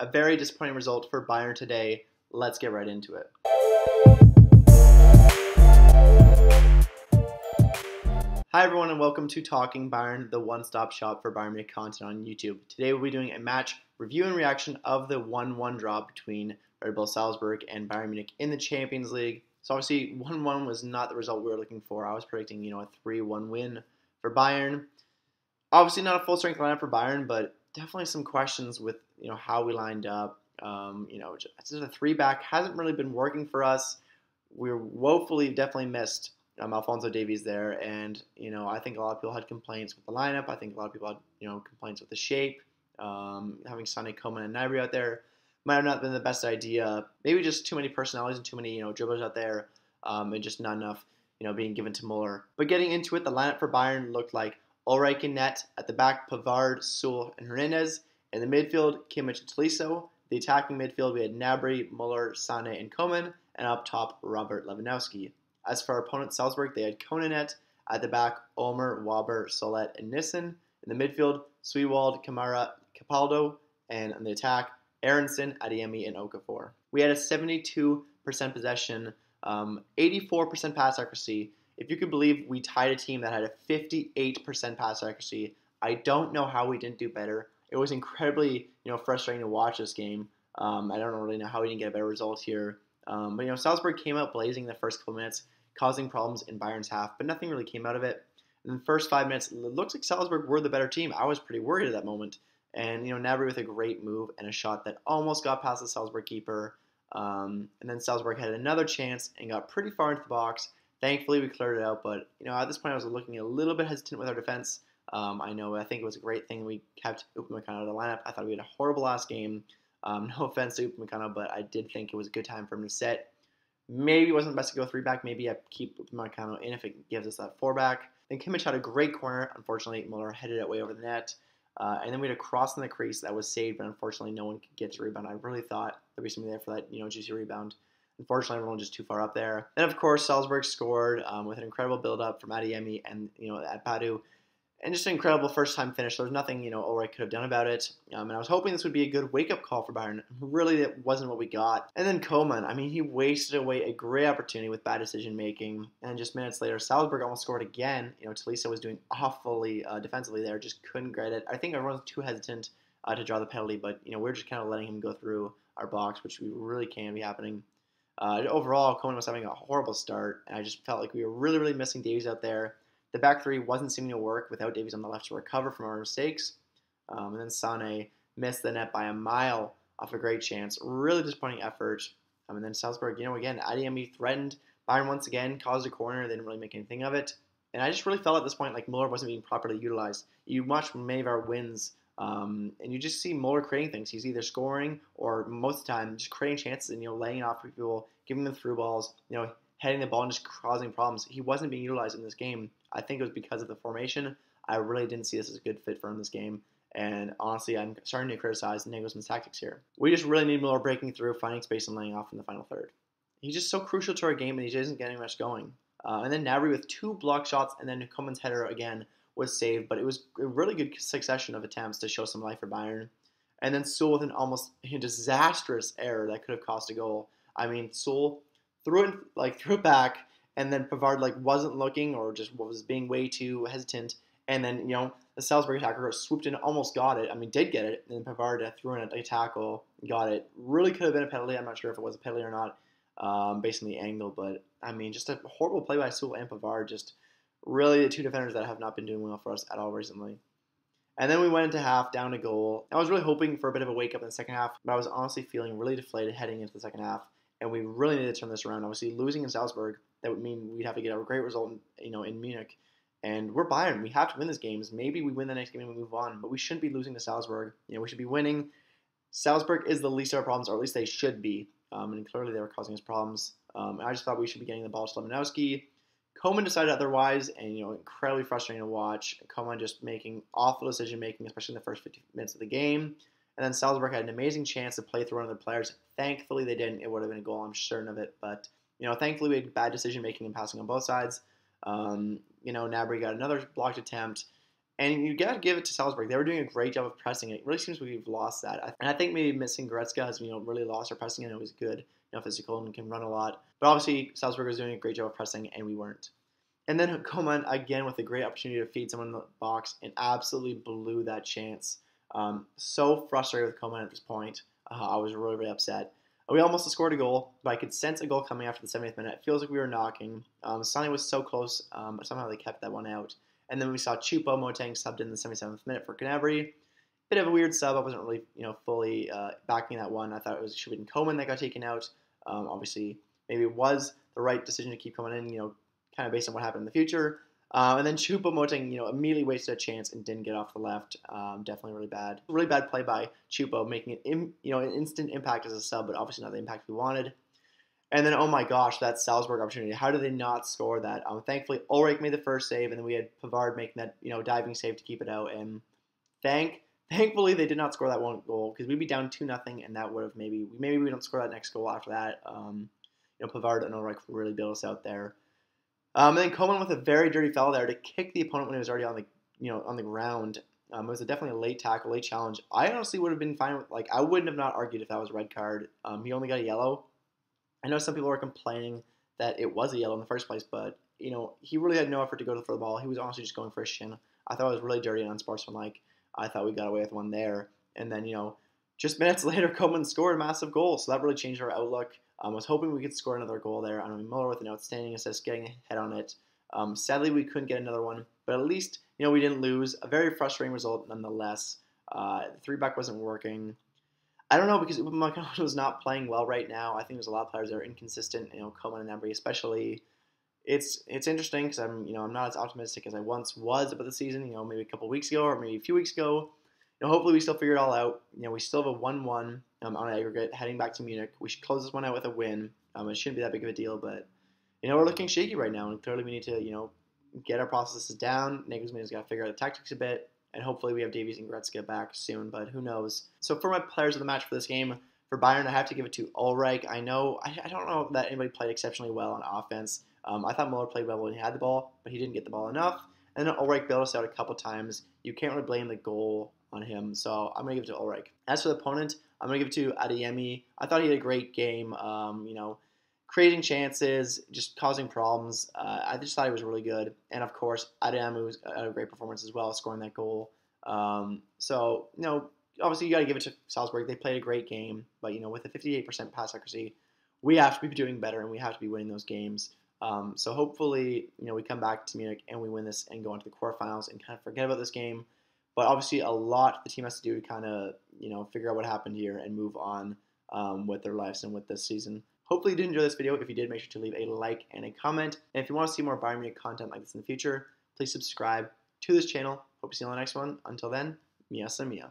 A very disappointing result for Bayern today. Let's get right into it. Hi everyone and welcome to Talking Bayern, the one-stop shop for Bayern Munich content on YouTube. Today we'll be doing a match review and reaction of the 1-1 draw between Red Bull Salzburg and Bayern Munich in the Champions League. So obviously 1-1 was not the result we were looking for. I was predicting, a 3-1 win for Bayern. Obviously not a full-strength lineup for Bayern, but definitely some questions with how we lined up. Just a three-back hasn't really been working for us. We're woefully definitely missed Alphonso Davies there, and I think a lot of people had complaints with the lineup. I think a lot of people had complaints with the shape. Having Sonny, Coman, and Gnabry out there might have not been the best idea. Maybe just too many personalities and too many dribblers out there, and just not enough being given to Muller. But getting into it, the lineup for Bayern looked like Ulreich in net, at the back Pavard, Sewell, and Hernandez. In the midfield, Kimmich and Tolisso. The attacking midfield, we had Gnabry, Muller, Sané, and Coman, and up top, Robert Lewandowski. As for our opponent, Salzburg, they had Coman in net. At the back, Ulmer, Waber, Solet, and Nissen. In the midfield, Swiewald, Kamara, Capaldo, and on the attack, Aronson, Adeyemi, and Okafor. We had a 72% possession, 84% pass accuracy. If you could believe, we tied a team that had a 58% pass accuracy. I don't know how we didn't do better. It was incredibly, frustrating to watch this game. I don't really know how we didn't get a better result here. But Salzburg came out blazing the first couple minutes, causing problems in Bayern's half, but nothing really came out of it. In the first 5 minutes, it looks like Salzburg were the better team. I was pretty worried at that moment. And, Gnabry with a great move and a shot that almost got past the Salzburg keeper. And then Salzburg had another chance and got pretty far into the box. Thankfully, we cleared it out, but, at this point, I was looking a little bit hesitant with our defense. I think it was a great thing we kept Upamecano out of the lineup. I thought we had a horrible last game. No offense to Upamecano, but I did think it was a good time for him to sit. Maybe it wasn't best to go 3-back. Maybe I keep Upamecano in if it gives us that 4-back. Then Kimmich had a great corner. Unfortunately, Muller headed it way over the net. And then we had a cross in the crease that was saved, but unfortunately no one could get to rebound. I really thought there'd be somebody there for that, juicy rebound. Unfortunately, everyone was just too far up there. Then, of course, Salzburg scored with an incredible build-up from Adeyemi and, at Badu. And just an incredible first-time finish. There was nothing, Ulreich could have done about it. And I was hoping this would be a good wake-up call for Bayern. Really, it wasn't what we got. And then Coman, he wasted away a great opportunity with bad decision-making. And just minutes later, Salzburg almost scored again. Tolisso was doing awfully defensively there, just couldn't get it. I think everyone was too hesitant to draw the penalty, but, we're just kind of letting him go through our box, which we really can't be happening. Overall, Coman was having a horrible start, and I just felt like we were really, really missing Davies out there. The back three wasn't seeming to work without Davies on the left to recover from our mistakes. And then Sané missed the net by a mile off a great chance. Really disappointing effort. And then Salzburg, again, Adeyemi threatened Bayern once again, caused a corner. They didn't really make anything of it. And I just really felt at this point like Muller wasn't being properly utilized. You watch many of our wins, and you just see Muller creating things. He's either scoring or most of the time just creating chances and, laying it off for people, giving them through balls, heading the ball and just causing problems. He wasn't being utilized in this game. I think it was because of the formation. I really didn't see this as a good fit for him this game. And honestly, I'm starting to criticize Nagelsmann's tactics here. We just really need Muller breaking through, finding space, and laying off in the final third. He's just so crucial to our game, and he isn't getting much going. And then Gnabry with 2 block shots, and then Coman's header again was saved. But it was a really good succession of attempts to show some life for Bayern. And then Sewell with an almost disastrous error that could have cost a goal. Sewell threw it back, and then Pavard wasn't looking or just was being way too hesitant. And then, the Salzburg attacker swooped in, almost got it. Did get it. And then Pavard threw in a tackle, got it. Really could have been a penalty. I'm not sure if it was a penalty or not, based on the angle. But, just a horrible play by Sewell and Pavard. Just really the two defenders that have not been doing well for us at all recently. And then we went into half, down a goal. I was really hoping for a bit of a wake-up in the second half, but I was honestly feeling really deflated heading into the second half. And we really need to turn this around. Obviously, losing in Salzburg, that would mean we'd have to get a great result, in Munich. And we're Bayern. We have to win these games. Maybe we win the next game and we move on, but we shouldn't be losing to Salzburg. We should be winning. Salzburg is the least of our problems, or at least they should be. And clearly they were causing us problems. I just thought we should be getting the ball to Lewandowski. Coman decided otherwise, and incredibly frustrating to watch. Coman just making awful decision-making, especially in the first 50 minutes of the game. And then Salzburg had an amazing chance to play through one of their players. Thankfully, they didn't. It would have been a goal, I'm certain of it. But, thankfully, we had bad decision-making and passing on both sides. Gnabry got another blocked attempt. And you got to give it to Salzburg. They were doing a great job of pressing it. It really seems we've lost that. And I think maybe missing Goretzka has, really lost our pressing, and it was good, physical and can run a lot. But obviously, Salzburg was doing a great job of pressing, and we weren't. And then Coman, again, with a great opportunity to feed someone in the box, and absolutely blew that chance. So frustrated with Coman at this point. I was really, really upset. We almost scored a goal, but I could sense a goal coming after the 70th minute. It feels like we were knocking. Sonny was so close, but somehow they kept that one out. And then we saw Choupo-Moting subbed in the 77th minute for Gnabry. Bit of a weird sub. I wasn't really, fully backing that one. I thought it should have been Coman that got taken out. Obviously, maybe it was the right decision to keep Coman in, kind of based on what happened in the future. And then Choupo-Moting, immediately wasted a chance and didn't get off the left. Definitely really bad. Really bad play by Choupo, making it, an instant impact as a sub, but obviously not the impact we wanted. And then, oh my gosh, that Salzburg opportunity. How did they not score that? Thankfully, Ulrich made the first save, and then we had Pavard making that, diving save to keep it out. And thankfully, they did not score that one goal, because we'd be down 2-0, and that would have maybe we don't score that next goal after that. Pavard and Ulrich really bailed us out there. And then Coman with a very dirty foul there to kick the opponent when he was already on the ground. It was definitely a late tackle, late challenge. I honestly would have been fine with, I wouldn't have not argued if that was a red card. He only got a yellow. I know some people were complaining that it was a yellow in the first place, but, he really had no effort to go for the ball. He was honestly just going for a shin. I thought it was really dirty and unsportsmanlike. I thought we got away with one there. And then, just minutes later, Coman scored a massive goal, so that really changed our outlook. I was hoping we could score another goal there. Muller with an outstanding assist, getting a head on it. Sadly, we couldn't get another one, but at least, we didn't lose. A very frustrating result nonetheless. The 3-back wasn't working. I don't know, because Coman was not playing well right now. I think there's a lot of players that are inconsistent. Coman and Gnabry especially. It's interesting because I'm not as optimistic as I once was about the season. Maybe a couple weeks ago or maybe a few weeks ago. Hopefully we still figure it all out. We still have a 1-1 on aggregate heading back to Munich. We should close this one out with a win. It shouldn't be that big of a deal, but we're looking shaky right now, and clearly we need to get our processes down. Nagelsmann's got to figure out the tactics a bit. And hopefully we have Davies and Goretzka back soon, but who knows. So for my players of the match for this game, for Bayern, I have to give it to Ulrich. I don't know that anybody played exceptionally well on offense. I thought Muller played well when he had the ball, but he didn't get the ball enough. And then Ulrich bailed us out a couple times. You can't really blame the goal on him, so I'm going to give it to Ulrich. As for the opponent, I'm going to give it to Adeyemi. I thought he had a great game, creating chances, just causing problems. I just thought he was really good. And, of course, Adeyemi had a great performance as well, scoring that goal. So, obviously you got to give it to Salzburg. They played a great game. But, with a 58% pass accuracy, we have to be doing better, and we have to be winning those games. So hopefully, we come back to Munich and we win this and go into the quarterfinals and kind of forget about this game. But obviously a lot the team has to do to kind of, figure out what happened here and move on with their lives and with this season. Hopefully you did enjoy this video. If you did, make sure to leave a like and a comment. And if you want to see more Bayern Munich content like this in the future, please subscribe to this channel. Hope to see you on the next one. Until then, Mia Samia.